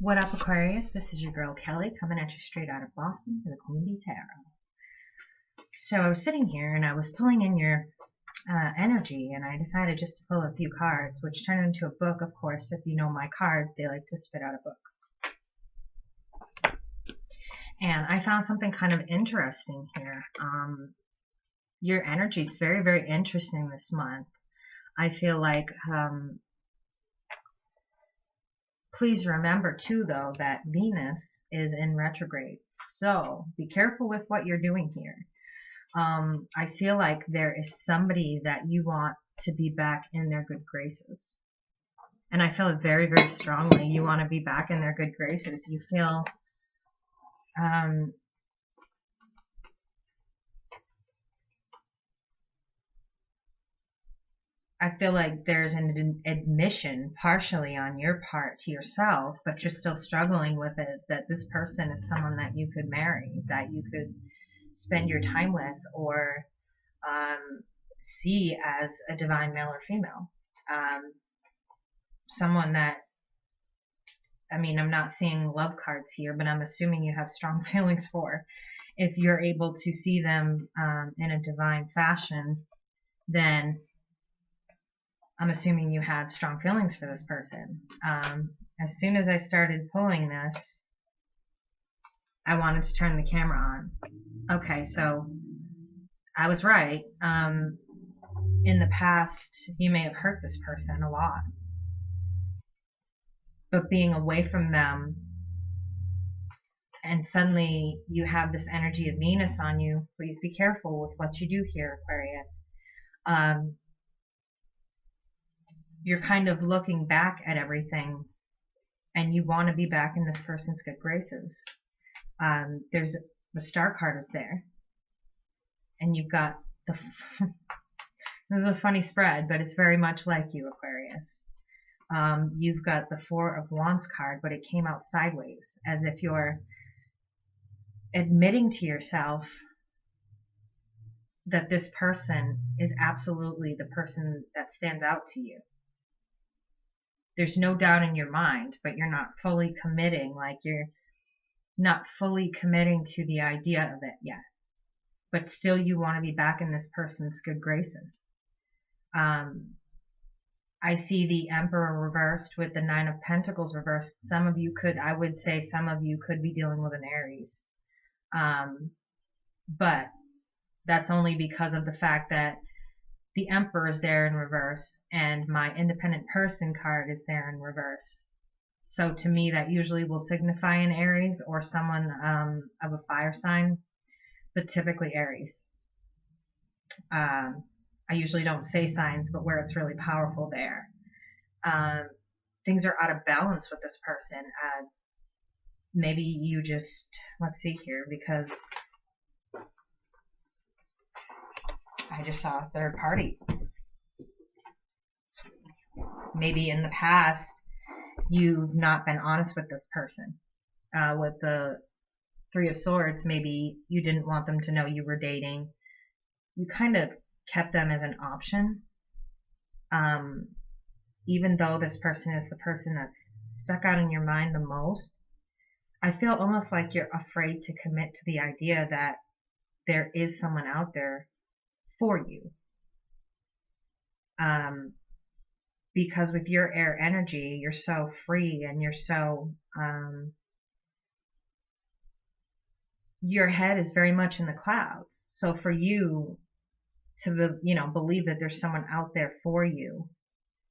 What up, Aquarius? This is your girl Kelly coming at you straight out of Boston for the Queen Bee Tarot. So I was sitting here and I was pulling in your energy, and I decided just to pull a few cards, which turned into a book. Of course, if you know my cards, they like to spit out a book. And I found something kind of interesting here. Your energy is very, very interesting this month. I feel like please remember too, though, that Venus is in retrograde, so be careful with what you're doing here. I feel like there is somebody that you want to be back in their good graces, and I feel it very, very strongly. You want to be back in their good graces. You feel I feel like there's an admission partially on your part to yourself, but you're still struggling with it, that this person is someone that you could marry, that you could spend your time with, or see as a divine male or female. Someone that, I mean, I'm not seeing love cards here, but I'm assuming you have strong feelings for. If you're able to see them in a divine fashion, then I'm assuming you have strong feelings for this person. As soon as I started pulling this, I wanted to turn the camera on. Okay, so I was right. In the past, you may have hurt this person a lot. But being away from them, and suddenly you have this energy of Venus on you, please be careful with what you do here, Aquarius. You're kind of looking back at everything, and you want to be back in this person's good graces. There's the Star card is there, and you've got the this is a funny spread, but it's very much like you, Aquarius. You've got the Four of Wands card, but it came out sideways, as if you're admitting to yourself that this person is absolutely the person that stands out to you. There's no doubt in your mind, but you're not fully committing, like you're not fully committing to the idea of it yet. But still you want to be back in this person's good graces. I see the Emperor reversed with the Nine of Pentacles reversed. Some of you could, I would say some of you could be dealing with an Aries. But that's only because of the fact that the Emperor is there in reverse, and my Independent Person card is there in reverse. So to me, that usually will signify an Aries or someone of a fire sign, but typically Aries. I usually don't say signs, but where it's really powerful there. Things are out of balance with this person. Maybe you just, let's see here, because I just saw a third party. Maybe in the past, you've not been honest with this person. With the Three of Swords, maybe you didn't want them to know you were dating. You kind of kept them as an option. Even though this person is the person that's stuck out in your mind the most, I feel almost like you're afraid to commit to the idea that there is someone out there for you. Because with your air energy, you're so free, and you're so, your head is very much in the clouds. So for you to, believe that there's someone out there for you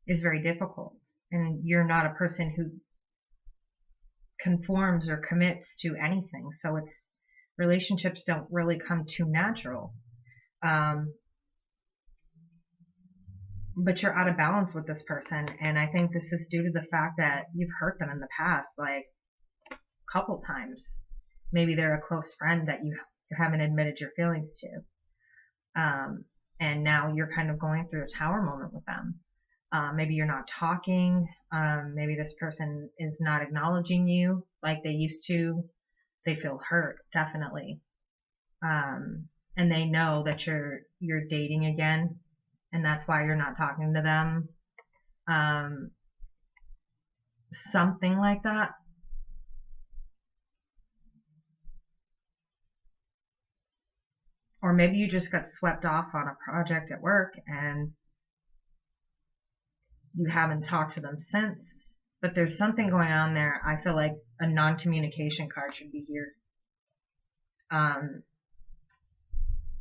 is very difficult. And you're not a person who conforms or commits to anything. So relationships don't really come too natural. But you're out of balance with this person, and I think this is due to the fact that you've hurt them in the past, like a couple times. Maybe they're a close friend that you haven't admitted your feelings to, and now you're kind of going through a tower moment with them. Maybe you're not talking. Maybe this person is not acknowledging you like they used to. They feel hurt, definitely, and they know that you're dating again, and that's why you're not talking to them. Something like that. Or maybe you just got swept off on a project at work and you haven't talked to them since. But there's something going on there. I feel like a non-communication card should be here.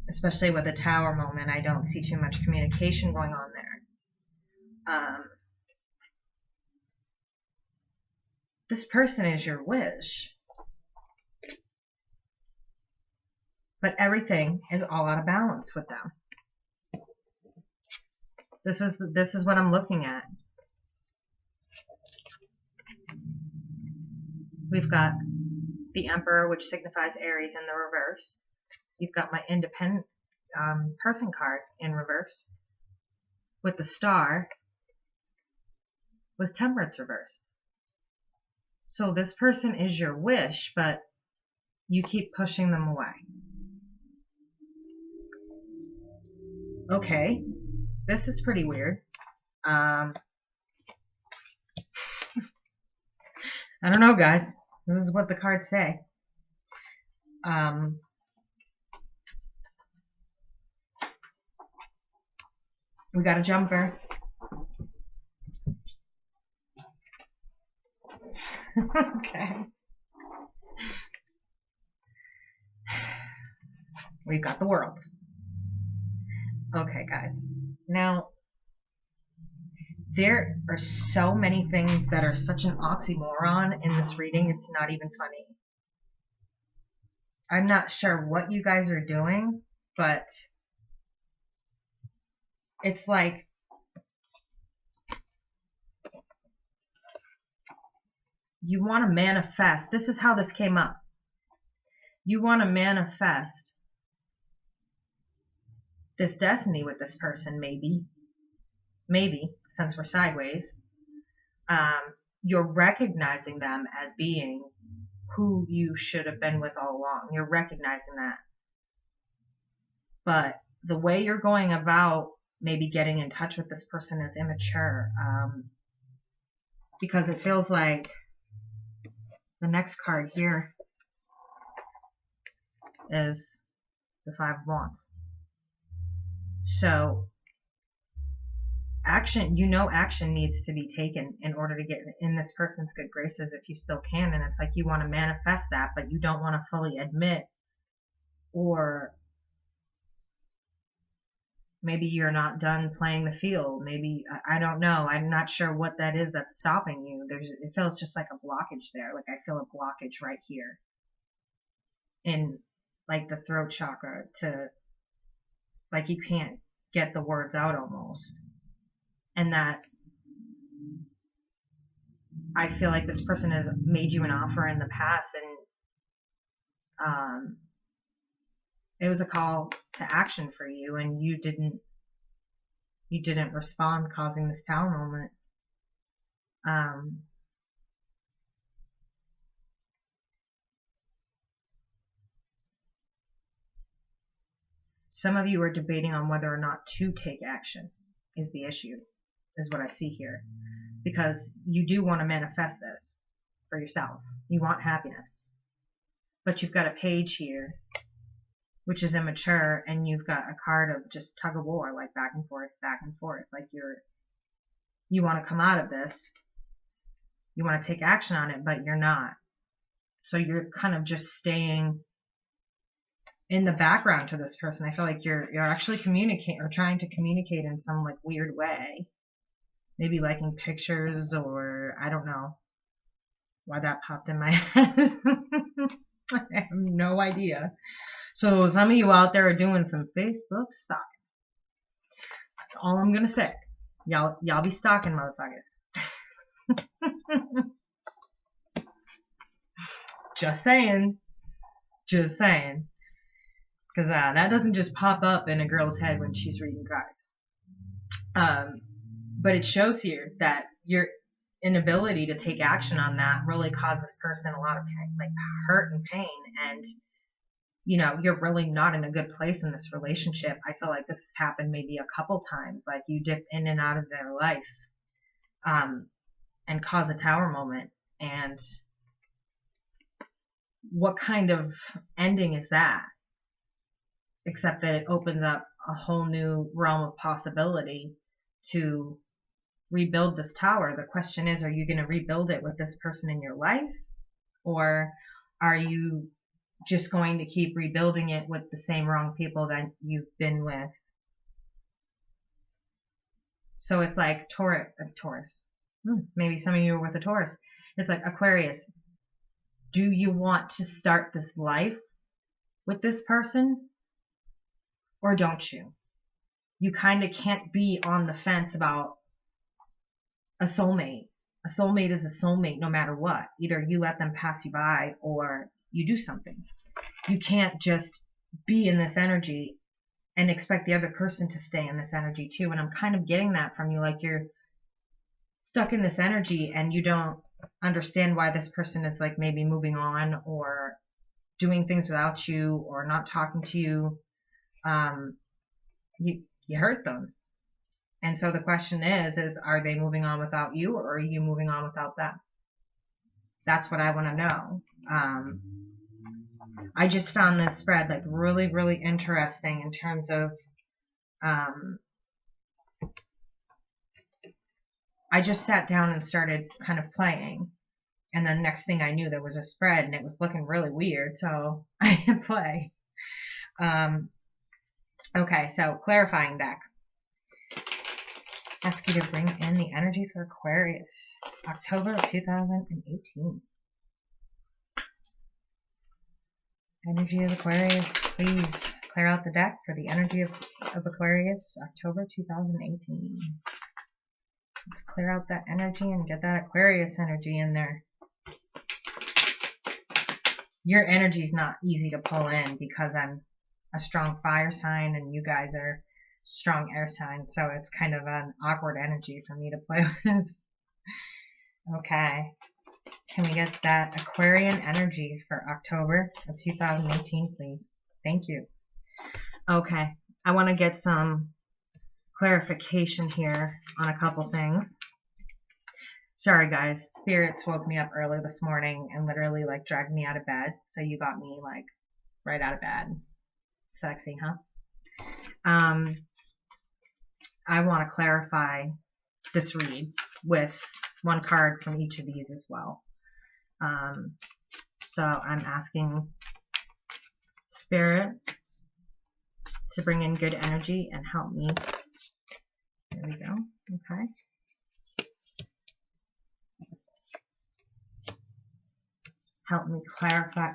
Especially with the Tower moment, I don't see too much communication going on there. This person is your wish. But everything is all out of balance with them. This is what I'm looking at. We've got the Emperor, which signifies Aries, in the reverse. You've got my independent person card in reverse, with the Star, with Temperance reversed. So this person is your wish, but you keep pushing them away. Okay, this is pretty weird. I don't know, guys. This is what the cards say. We got a jumper. Okay. We've got the World. Okay, guys. Now, there are so many things that are such an oxymoron in this reading, it's not even funny. I'm not sure what you guys are doing, but it's like you want to manifest. This is how this came up. You want to manifest this destiny with this person, maybe, since we're sideways. You're recognizing them as being who you should have been with all along. You're recognizing that. But the way you're going about maybe getting in touch with this person is immature. Because it feels like the next card here is the Five of Wands. So action needs to be taken in order to get in this person's good graces if you still can. And it's like you want to manifest that, but you don't want to fully admit, or maybe you're not done playing the field. Maybe, I don't know. I'm not sure what that is that's stopping you. It feels just like a blockage there. Like I feel a blockage right here in like the throat chakra, to like you can't get the words out almost. And that I feel like this person has made you an offer in the past, and it was a call to action for you, and you didn't respond, causing this Tower moment. Some of you are debating on whether or not to take action is the issue, is what I see here. Because you do want to manifest this for yourself. You want happiness. But you've got a Page here, which is immature, and you've got a card of just tug of war, like back and forth, back and forth. Like you want to come out of this. You want to take action on it, but you're not. So you're kind of just staying in the background to this person. I feel like you're actually communicating, or trying to communicate in some like weird way. Maybe liking pictures, or I don't know why that popped in my head. I have no idea. So some of you out there are doing some Facebook stalking. That's all I'm gonna say. Y'all be stalking, motherfuckers. Just saying. Just saying. Because that doesn't just pop up in a girl's head when she's reading cards. But it shows here that your inability to take action on that really caused this person a lot of pain, like hurt and pain. And, you know, you're really not in a good place in this relationship. I feel like this has happened maybe a couple times. Like you dip in and out of their life and cause a Tower moment. And what kind of ending is that? except that it opens up a whole new realm of possibility to rebuild this tower. The question is, are you going to rebuild it with this person in your life, or are you just going to keep rebuilding it with the same wrong people that you've been with? So it's like Taurus. Maybe some of you are with a Taurus. It's like Aquarius. Do you want to start this life with this person, or don't you? You kind of can't be on the fence about a soulmate. A soulmate is a soulmate no matter what. Either you let them pass you by or you do something. You can't just be in this energy and expect the other person to stay in this energy too. And I'm kind of getting that from you, like you're stuck in this energy and you don't understand why this person is like maybe moving on or doing things without you or not talking to you. You hurt them. And so the question is are they moving on without you, or are you moving on without them? That's what I want to know. I just found this spread like really, really interesting in terms of, I just sat down and started kind of playing. And then next thing I knew, there was a spread and it was looking really weird. So I hit play. Okay, so clarifying deck. Ask you to bring in the energy for Aquarius, October of 2018. Energy of Aquarius, please clear out the deck for the energy of Aquarius, October 2018. Let's clear out that energy and get that Aquarius energy in there. Your energy is not easy to pull in because I'm a strong fire sign and you guys are strong air sign, so it's kind of an awkward energy for me to play with. Okay, can we get that Aquarian energy for October of 2018, please? Thank you. Okay, I want to get some clarification here on a couple things. Sorry guys, spirits woke me up early this morning and literally like dragged me out of bed, so you got me like right out of bed. Sexy, huh? I want to clarify this read with one card from each of these as well. So I'm asking Spirit to bring in good energy and help me. There we go. Okay. Help me clarify.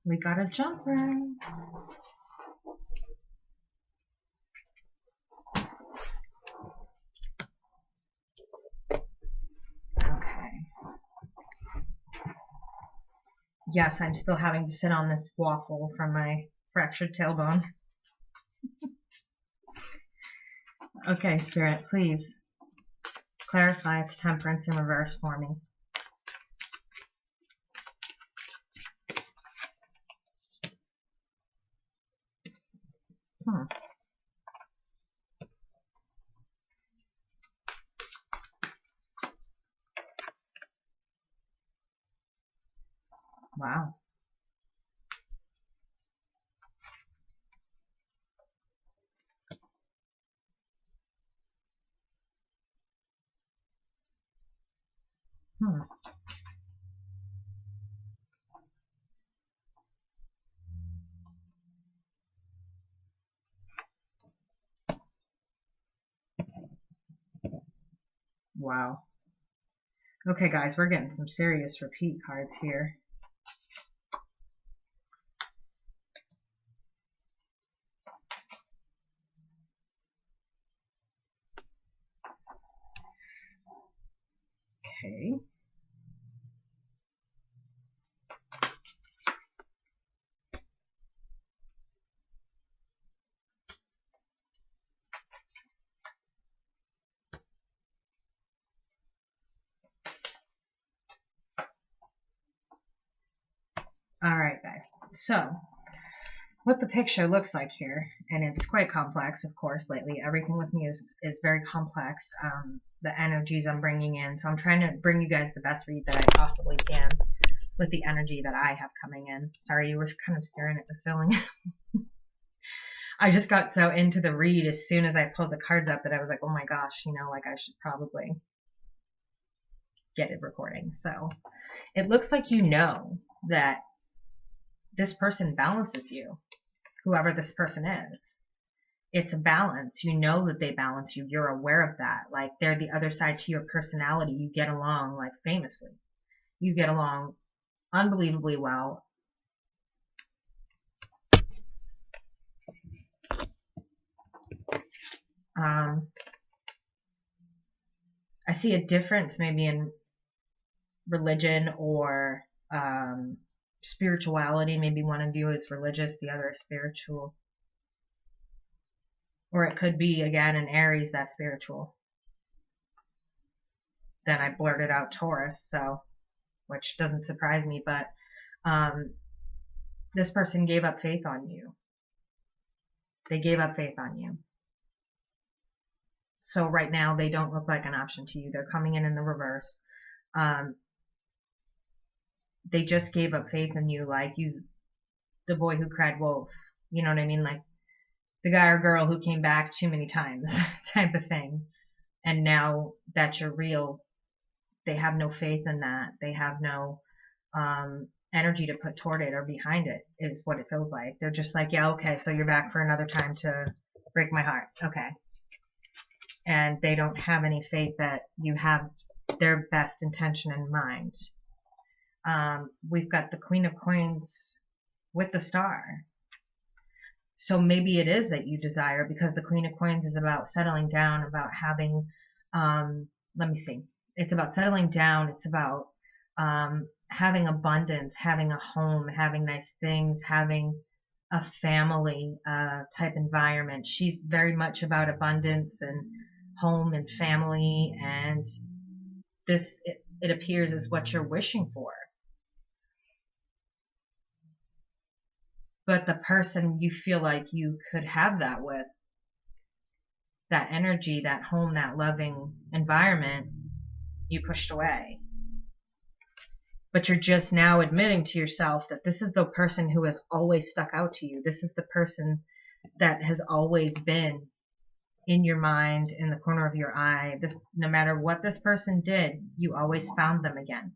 We got a jumper. Yes, I'm still having to sit on this waffle from my fractured tailbone. Okay, Spirit, please clarify its Temperance in reverse for me. Wow. Wow. Okay, guys, we're getting some serious repeat cards here. Okay. Alright, guys. So, what the picture looks like here, and it's quite complex, of course, lately. Everything with me is very complex. The energies I'm bringing in. So I'm trying to bring you guys the best read that I possibly can with the energy that I have coming in. Sorry, you were kind of staring at the ceiling. I just got so into the read as soon as I pulled the cards up that I was like, oh my gosh, you know, like I should probably get it recording. So it looks like you know that this person balances you, whoever this person is. It's a balance. You know that they balance you. You're aware of that. Like they're the other side to your personality. You get along like famously. You get along unbelievably well. I see a difference maybe in religion or spirituality. Maybe one of you is religious, the other is spiritual. Or it could be, again, an Aries that's spiritual. Then I blurted out Taurus, so, which doesn't surprise me, but this person gave up faith on you. They gave up faith on you. So right now they don't look like an option to you. They're coming in the reverse. They just gave up faith in you, like you, the boy who cried wolf. You know what I mean? Like the guy or girl who came back too many times type of thing. And now that you're real, they have no faith in that. They have no energy to put toward it or behind it, is what it feels like. They're just like, yeah, okay, so you're back for another time to break my heart. Okay. And they don't have any faith that you have their best intention in mind. We've got the Queen of Coins with the star. So maybe it is that you desire, because the Queen of Coins is about settling down, about having, let me see. It's about settling down. It's about having abundance, having a home, having nice things, having a family type environment. She's very much about abundance and home and family, and this, it appears, is what you're wishing for. But the person you feel like you could have that with, that energy, that home, that loving environment, you pushed away. But you're just now admitting to yourself that this is the person who has always stuck out to you. This is the person that has always been in your mind, in the corner of your eye. This, no matter what this person did, you always found them again.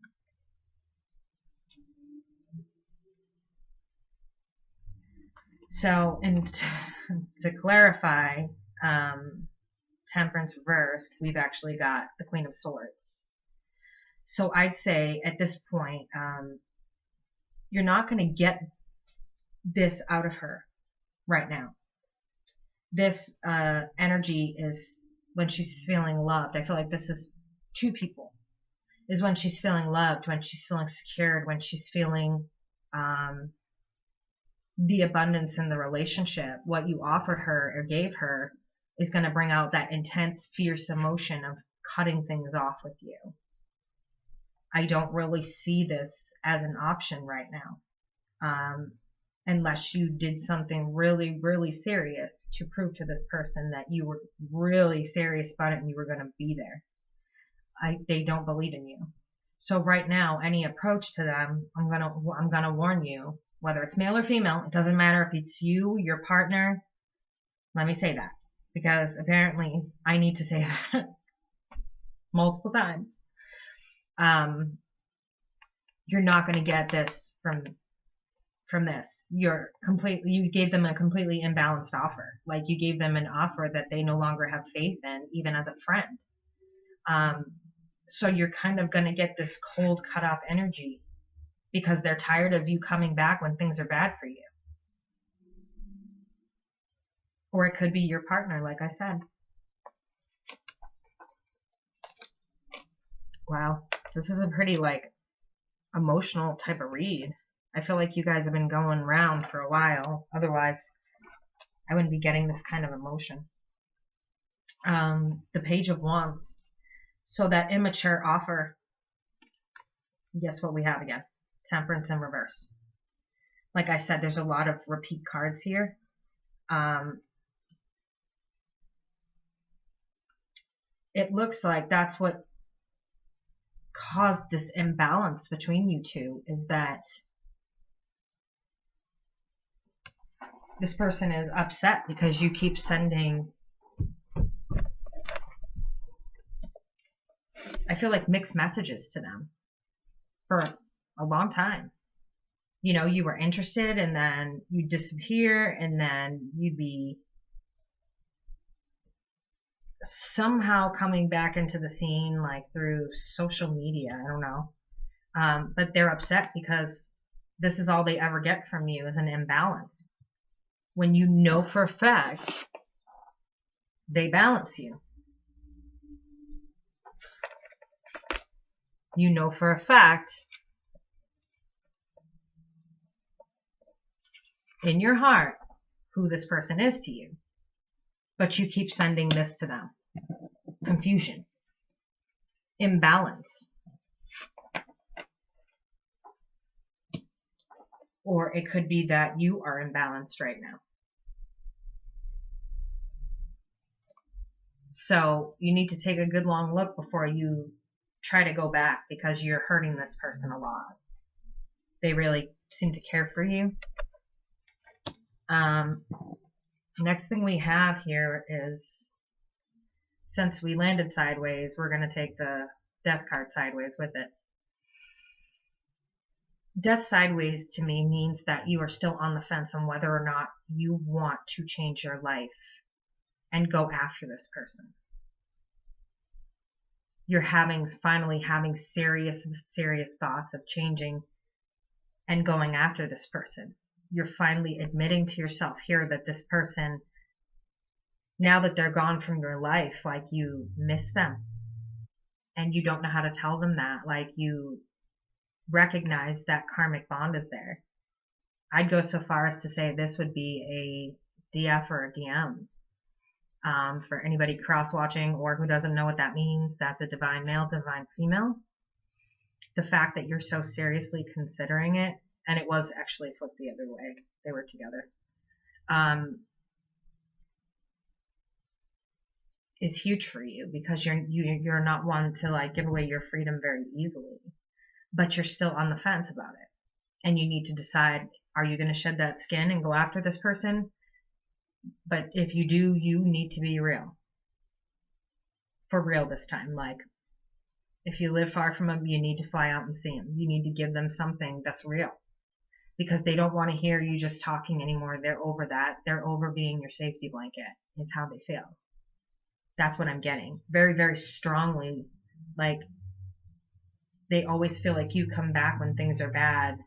So, and to clarify, Temperance reversed, we've actually got the Queen of Swords. So I'd say at this point, you're not going to get this out of her right now. This energy is when she's feeling loved. I feel like this is two people. Is when she's feeling loved, when she's feeling secured, when she's feeling the abundance in the relationship. What you offered her or gave her is going to bring out that intense, fierce emotion of cutting things off with you. I don't really see this as an option right now, unless you did something really, really serious to prove to this person that you were really serious about it and you were going to be there. They don't believe in you. So right now, any approach to them, I'm gonna warn you, whether it's male or female, it doesn't matter if it's you, your partner. Let me say that, because apparently I need to say that multiple times. You're not going to get this from this. You gave them a completely imbalanced offer. Like you gave them an offer that they no longer have faith in, even as a friend. So you're kind of going to get this cold, cut off energy because they're tired of you coming back when things are bad for you. Or it could be your partner, like I said. Wow, this is a pretty emotional type of read. I feel like you guys have been going around for a while. Otherwise, I wouldn't be getting this kind of emotion. The Page of Wands. So that immature offer, guess what we have again? Temperance in reverse. Like I said, there's a lot of repeat cards here. It looks like that's what caused this imbalance between you two, is that This person is upset because you keep sending, I feel like, mixed messages to them for a long time. You know, you were interested and then you disappear, and then you'd be somehow coming back into the scene, like through social media. I don't know. But they're upset because this is all they ever get from you is an imbalance. When you know for a fact they balance you. You know for a fact in your heart who this person is to you. But you keep sending this to them. Confusion. Imbalance. Or it could be that you are imbalanced right now. So you need to take a good long look before you try to go back, because you're hurting this person a lot. They really seem to care for you. Next thing we have here is, since we landed sideways, we're going to take the death card sideways with it. Death sideways to me means that you are still on the fence on whether or not you want to change your life and go after this person. You're finally having serious thoughts of changing and going after this person. You're finally admitting to yourself here that this person, now that they're gone from your life, like, you miss them and you don't know how to tell them that. Like, you recognize that karmic bond is there. I'd go so far as to say this would be a DF or a DM. For anybody cross-watching or who doesn't know what that means, that's a divine male, divine female. The fact that you're so seriously considering it, and it was actually flipped the other way. They were together. Is huge for you, because you're not one to, like, give away your freedom very easily, but you're still on the fence about it, and you need to decide: are you going to shed that skin and go after this person? But if you do, you need to be real. For real this time. Like, if you live far from them, you need to fly out and see them. You need to give them something that's real, because they don't want to hear you just talking anymore. They're over that. They're over being your safety blanket. It's how they feel. That's what I'm getting. Very, very strongly. Like, they always feel like you come back when things are bad,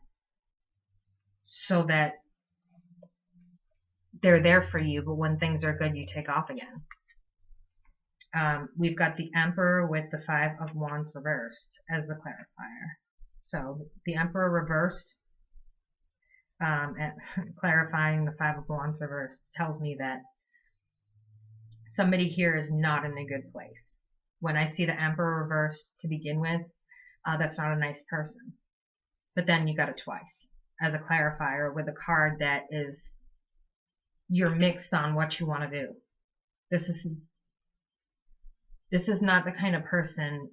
so that they're there for you, but when things are good, you take off again. We've got the Emperor with the 5 of Wands reversed as the clarifier. So the Emperor reversed, and clarifying the 5 of Wands reversed, tells me that somebody here is not in a good place. When I see the Emperor reversed to begin with, that's not a nice person. But then you got it twice as a clarifier with a card that is, you're mixed on what you want to do. This is not the kind of person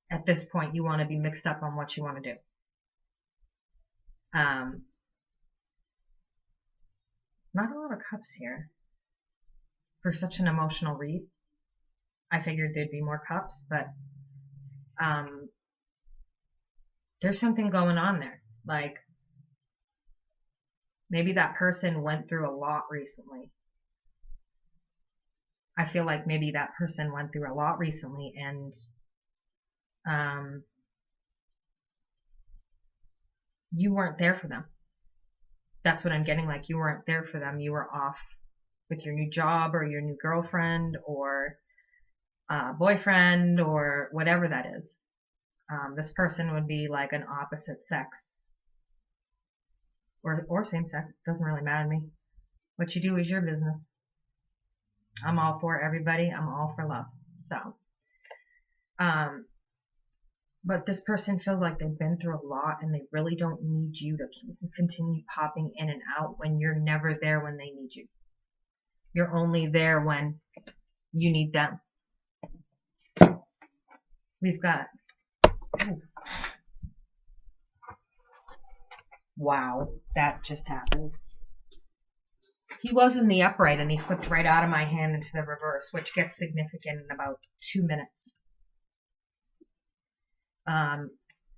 at this point you want to be mixed up on what you want to do. Not a lot of cups here for such an emotional read. I figured there'd be more cups, but there's something going on there. Like, maybe that person went through a lot recently. I feel like maybe that person went through a lot recently, and you weren't there for them. That's what I'm getting. Like, you weren't there for them. You were off with your new job or your new girlfriend or boyfriend or whatever that is. This person would be like an opposite sex or same sex. Doesn't really matter to me. What you do is your business. I'm all for everybody. I'm all for love. So, but this person feels like they've been through a lot, and they really don't need you to continue popping in and out when you're never there when they need you. You're only there when you need them. We've got, wow, that just happened. He was in the upright and he flipped right out of my hand into the reverse, which gets significant in about 2 minutes.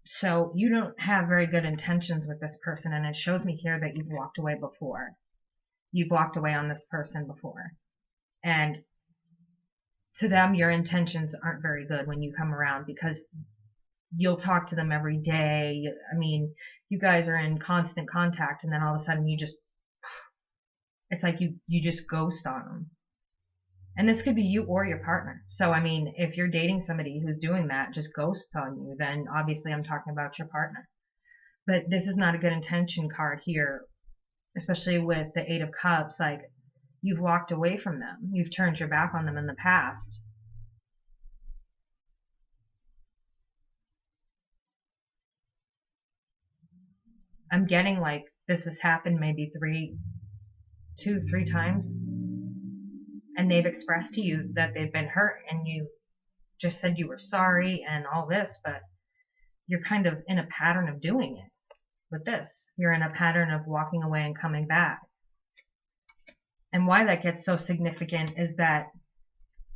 So you don't have very good intentions with this person, and it shows me here that you've walked away before. You've walked away on this person before. And to them, your intentions aren't very good when you come around, because you'll talk to them every day. I mean, you guys are in constant contact, and then all of a sudden it's like you just ghost on them. And this could be you or your partner. So, I mean, if you're dating somebody who's doing that, just ghosts on you, then obviously I'm talking about your partner. But this is not a good intention card here, especially with the Eight of Cups. Like, you've walked away from them. You've turned your back on them in the past. I'm getting like this has happened maybe 2-3 times. And they've expressed to you that they've been hurt, and you just said you were sorry and all this, but you're kind of in a pattern of doing it with this. You're in a pattern of walking away and coming back. And why that gets so significant is that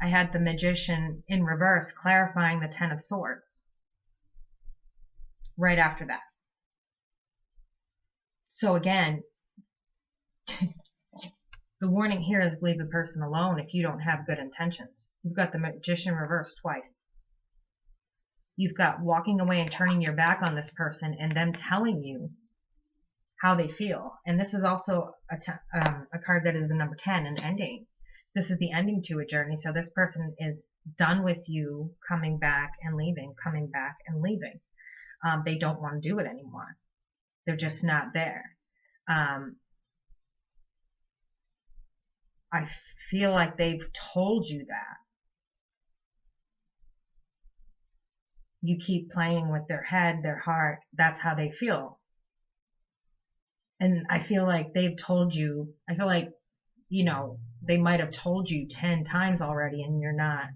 I had the Magician in reverse clarifying the Ten of Swords right after that. So again, the warning here is leave the person alone if you don't have good intentions. You've got the Magician reversed twice. You've got walking away and turning your back on this person and them telling you how they feel. And this is also a card that is a number 10, an ending. This is the ending to a journey. So this person is done with you coming back and leaving, coming back and leaving. They don't want to do it anymore. They're just not there. I feel like they've told you that. You keep playing with their head, their heart. That's how they feel. And I feel like they've told you, I feel like, you know, they might have told you 10 times already and you're not.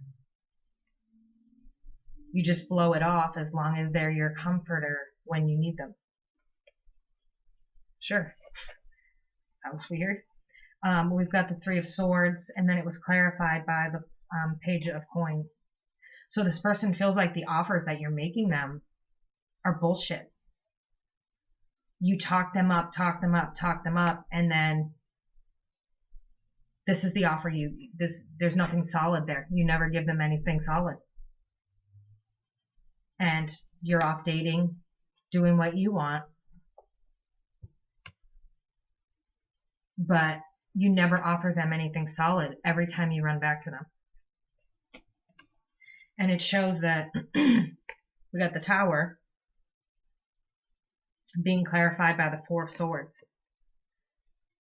You just blow it off as long as they're your comforter when you need them. Sure. That was weird. We've got the Three of Swords, and then it was clarified by the Page of Coins. So this person feels like the offers that you're making them are bullshit. You talk them up, and then this is the offer there's nothing solid there. You never give them anything solid. And you're off dating, doing what you want. But you never offer them anything solid every time you run back to them. And it shows that we got the Tower being clarified by the Four of Swords.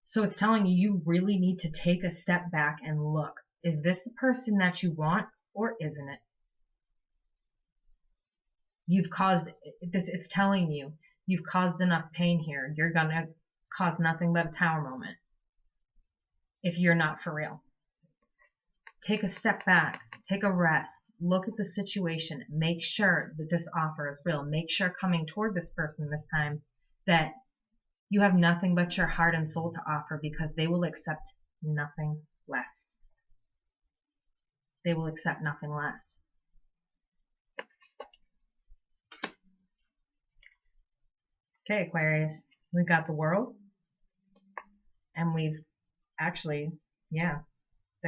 So it's telling you, you really need to take a step back and look. Is this the person that you want, or isn't it? You've caused this. It's telling you, you've caused enough pain here. You're going to cause nothing but a Tower moment if you're not for real. Take a step back. Take a rest. Look at the situation. Make sure that this offer is real. Make sure coming toward this person this time that you have nothing but your heart and soul to offer, because they will accept nothing less. They will accept nothing less. Okay, Aquarius. We've got the World. And we've actually, the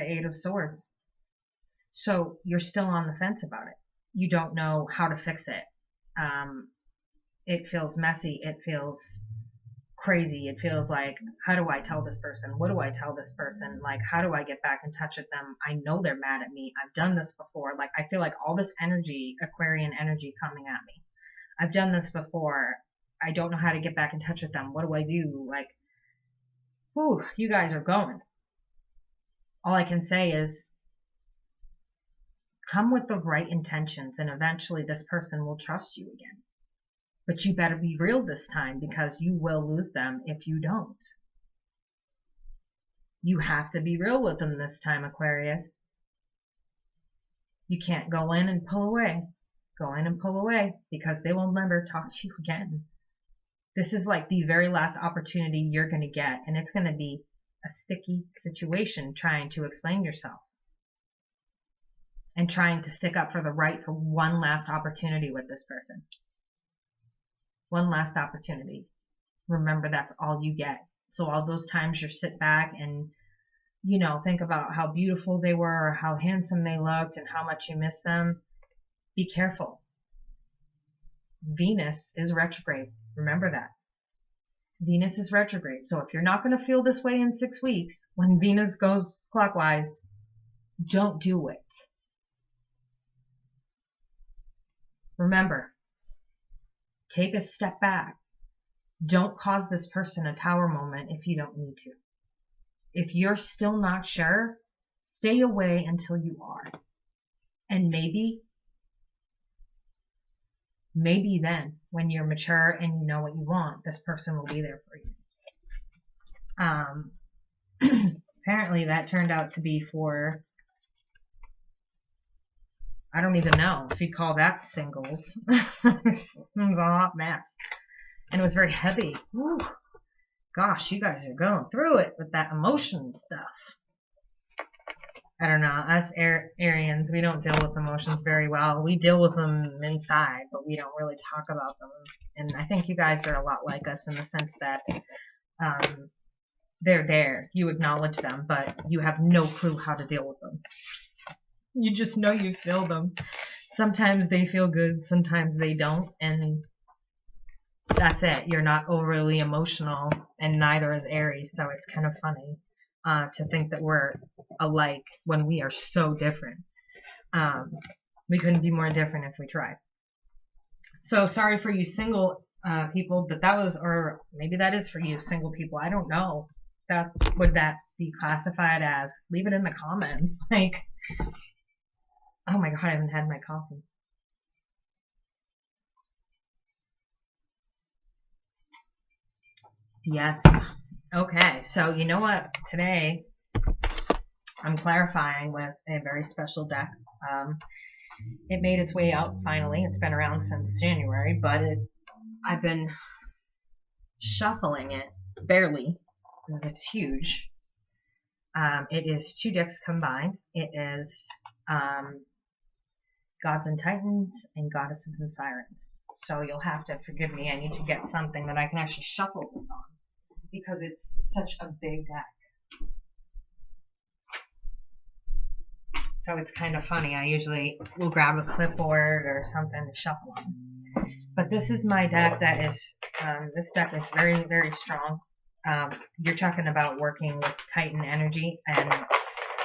Eight of Swords. So you're still on the fence about it. You don't know how to fix it. It feels messy. It feels crazy. It feels like, how do I tell this person? What do I tell this person? Like, how do I get back in touch with them? I know they're mad at me. I've done this before. Like, I feel like all this energy, Aquarian energy coming at me. I've done this before. I don't know how to get back in touch with them. What do I do? Like, whew, you guys are going. All I can say is come with the right intentions, and eventually this person will trust you again. But you better be real this time, because you will lose them if you don't. You have to be real with them this time, Aquarius. You can't go in and pull away. Go in and pull away, because they will never talk to you again. This is like the very last opportunity you're going to get, and it's going to be a sticky situation trying to explain yourself and trying to stick up for the right for one last opportunity with this person. One last opportunity. Remember, that's all you get. So all those times you sit back and, you know, think about how beautiful they were or how handsome they looked and how much you miss them, be careful. Venus is retrograde. Remember that. Venus is retrograde. So if you're not going to feel this way in 6 weeks, when Venus goes clockwise, don't do it. Remember, take a step back. Don't cause this person a tower moment if you don't need to. If you're still not sure, stay away until you are. And maybe then, when you're mature and you know what you want, this person will be there for you. Apparently that turned out to be for, I don't even know if you'd call that singles. It was a hot mess. And it was very heavy. Whew. Gosh, you guys are going through it with that emotion stuff. I don't know. Us Arians, we don't deal with emotions very well. We deal with them inside, but we don't really talk about them. And I think you guys are a lot like us in the sense that they're there. You acknowledge them, but you have no clue how to deal with them. You just know you feel them. Sometimes they feel good, sometimes they don't, and that's it. You're not overly emotional, and neither is Aries, so it's kind of funny to think that we're alike when we are so different. We couldn't be more different if we tried. So sorry for you single people, but that was, or maybe that is for you single people. I don't know. Would that be classified as? Leave it in the comments. Like, oh my god, I haven't had my coffee. Yes. Okay, so you know what? Today I'm clarifying with a very special deck. It made its way out finally. It's been around since January, but I've been shuffling it barely because it's huge. It is 2 decks combined. It is Gods and Titans and Goddesses and Sirens. So you'll have to forgive me. I need to get something that I can actually shuffle this on because it's such a big deck. So it's kind of funny. I usually will grab a clipboard or something to shuffle on. But this is my deck that is, this deck is very, very strong. You're talking about working with Titan energy and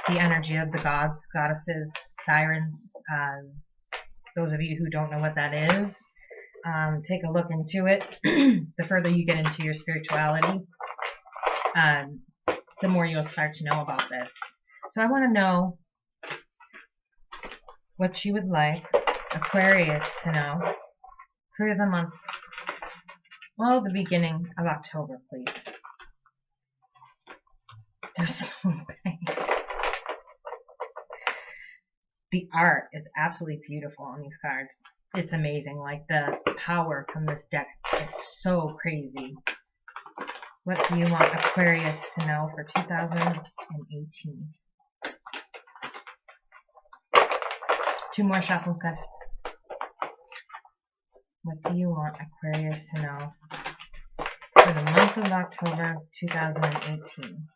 the energy of the gods, goddesses, sirens. Those of you who don't know what that is, take a look into it. The further you get into your spirituality, the more you'll start to know about this. So I want to know what you would like Aquarius to know for the month, well, the beginning of October, please. They're so big. The art is absolutely beautiful on these cards. It's amazing. Like, the power from this deck is so crazy. What do you want Aquarius to know for 2018? 2 more shuffles, guys. What do you want Aquarius to know for the month of October 2018?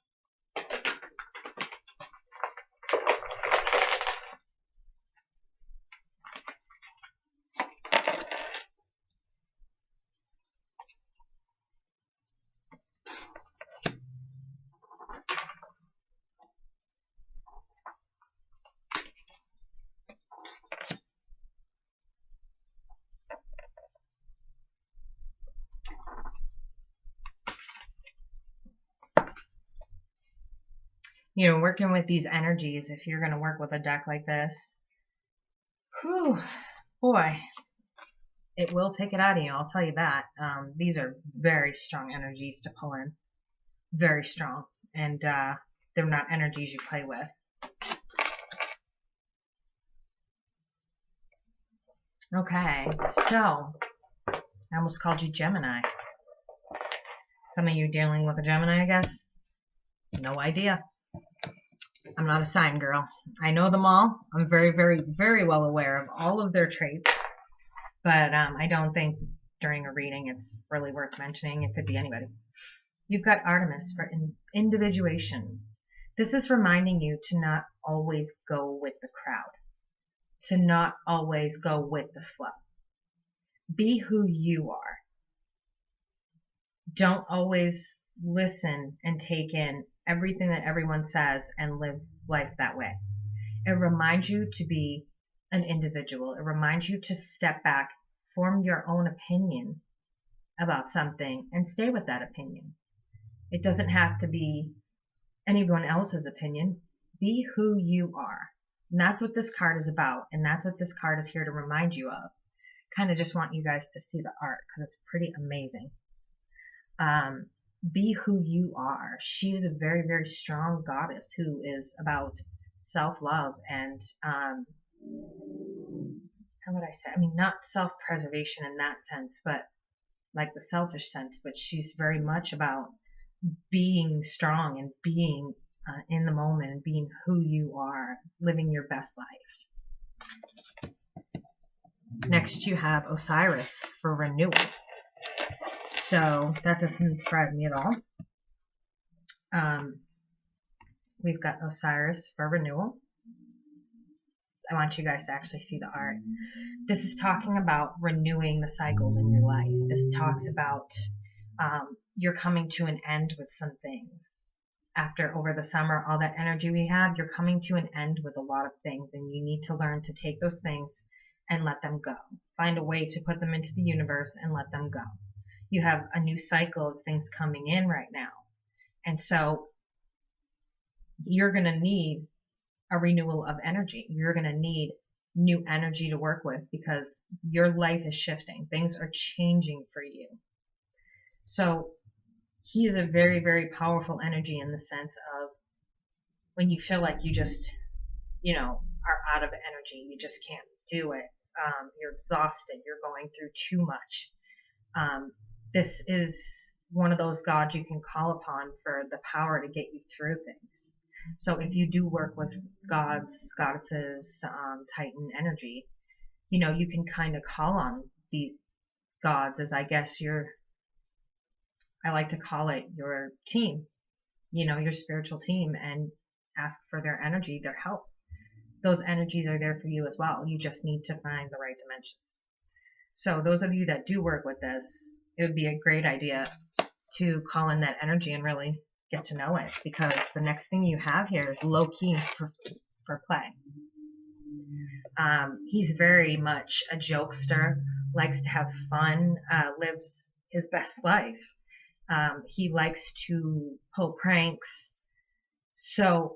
You know, working with these energies, if you're going to work with a deck like this, whew, boy, it will take it out of you, I'll tell you that. These are very strong energies to pull in. Very strong. And they're not energies you play with. Okay, so I almost called you Gemini. Some of you dealing with a Gemini, I guess. No idea. I'm not a sign girl. I know them all. I'm very, very, very well aware of all of their traits, but I don't think during a reading it's really worth mentioning. It could be anybody. You've got Artemis for individuation. This is reminding you to not always go with the crowd, to not always go with the flow. Be who you are. Don't always listen and take in everything that everyone says and live life that way. It reminds you to be an individual. It reminds you to step back, form your own opinion about something, and stay with that opinion. It doesn't have to be anyone else's opinion. Be who you are. And that's what this card is about. And that's what this card is here to remind you of. Kind of just want you guys to see the art because it's pretty amazing. Be who you are. She's a very, very strong goddess who is about self-love and, how would I say? I mean, not self-preservation in that sense, but like the selfish sense, but she's very much about being strong and being in the moment and being who you are, living your best life. Next, you have Osiris for renewal. So that doesn't surprise me at all. We've got Osiris for renewal. I want you guys to actually see the art. This is talking about renewing the cycles in your life. This talks about you're coming to an end with some things. After over the summer, all that energy we had, you're coming to an end with a lot of things, and you need to learn to take those things and let them go. Find a way to put them into the universe and let them go. You have a new cycle of things coming in right now. And so you're going to need a renewal of energy. You're going to need new energy to work with because your life is shifting. Things are changing for you. So he is a very, very powerful energy in the sense of when you feel like you just, are out of energy. You just can't do it. You're exhausted. You're going through too much. This is one of those gods you can call upon for the power to get you through things. So if you do work with gods, goddesses, Titan energy, you can kind of call on these gods as I guess I like to call it your team, your spiritual team, and ask for their energy, their help. Those energies are there for you as well. You just need to find the right dimensions. So those of you that do work with this, it would be a great idea to call in that energy and really get to know it, because the next thing you have here is low key for play. He's very much a jokester, likes to have fun, lives his best life. He likes to pull pranks. So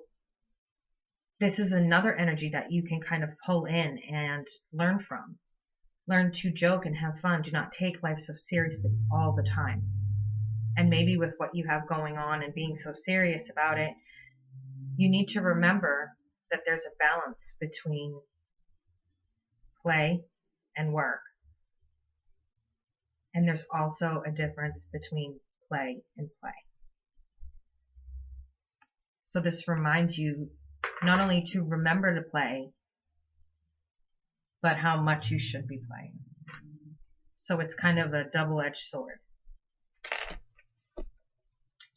this is another energy that you can kind of pull in and learn from. Learn to joke and have fun. Do not take life so seriously all the time. And maybe with what you have going on and being so serious about it, you need to remember that there's a balance between play and work. And there's also a difference between play and play. So this reminds you not only to remember to play, but how much you should be playing. So it's kind of a double-edged sword.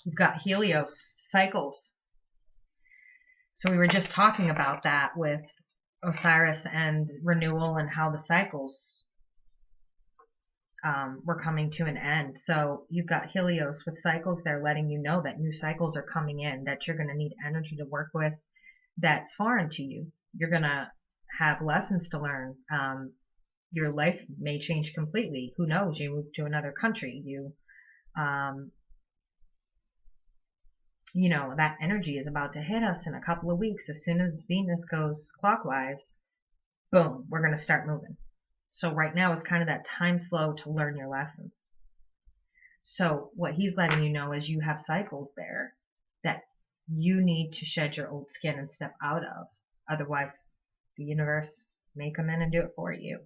You've got Helios, cycles. So we were just talking about that with Osiris and renewal and how the cycles were coming to an end. So you've got Helios with cycles there letting you know that new cycles are coming in, that you're going to need energy to work with that's foreign to you. You're going to have lessons to learn. Your life may change completely. Who knows? You move to another country. That energy is about to hit us in a couple of weeks. As soon as Venus goes clockwise, boom, we're going to start moving. So right now is kind of that time slow to learn your lessons. So what he's letting you know is you have cycles there that you need to shed your old skin and step out of. Otherwise, the universe may come in and do it for you.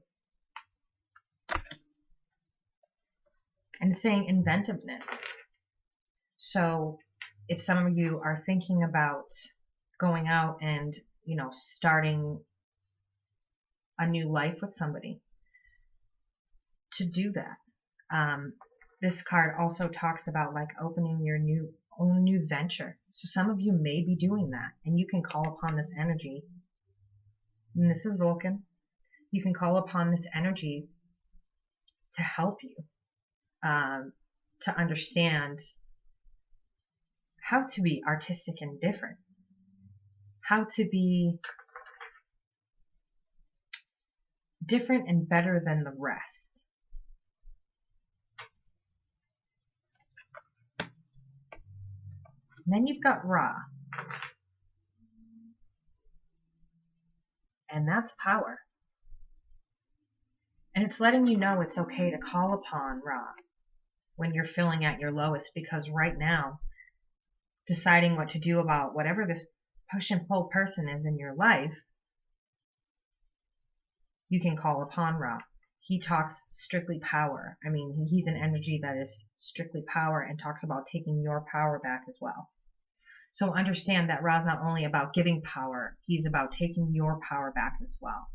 And it's saying inventiveness. So if some of you are thinking about going out and, you know, starting a new life with somebody, to do that. This card also talks about like opening your own new venture. So some of you may be doing that, and you can call upon this energy. And this is Vulcan. You can call upon this energy to help you to understand how to be artistic and different, how to be different and better than the rest. And then you've got Ra. And that's power. And it's letting you know it's okay to call upon Ra when you're feeling at your lowest, because right now, deciding what to do about whatever this push and pull person is in your life, you can call upon Ra. He talks strictly power. I mean, he's an energy that is strictly power and talks about taking your power back as well. So understand that Ra's not only about giving power, he's about taking your power back as well.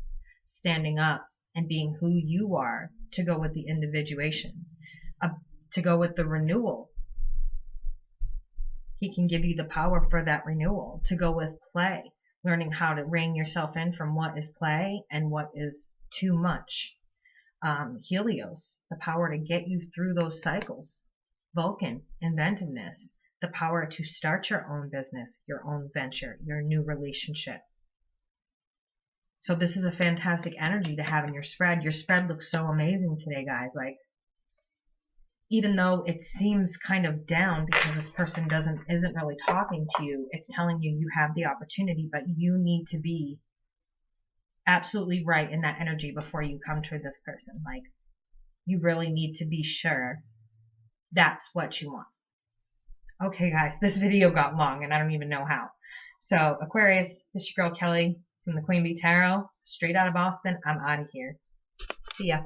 Standing up and being who you are, to go with the individuation, to go with the renewal. He can give you the power for that renewal, to go with play, learning how to rein yourself in from what is play and what is too much. Helios, the power to get you through those cycles. Vulcan, inventiveness, the power to start your own business, your own venture, your new relationship. So this is a fantastic energy to have in your spread. Your spread looks so amazing today, guys. Like, even though it seems kind of down because this person isn't really talking to you, it's telling you you have the opportunity, but you need to be absolutely right in that energy before you come to this person. Like, you really need to be sure that's what you want. Okay, guys, this video got long and I don't even know how. So, Aquarius, this is your girl Kelly from the Queen Bee Tarot, straight out of Boston. I'm out of here. See ya.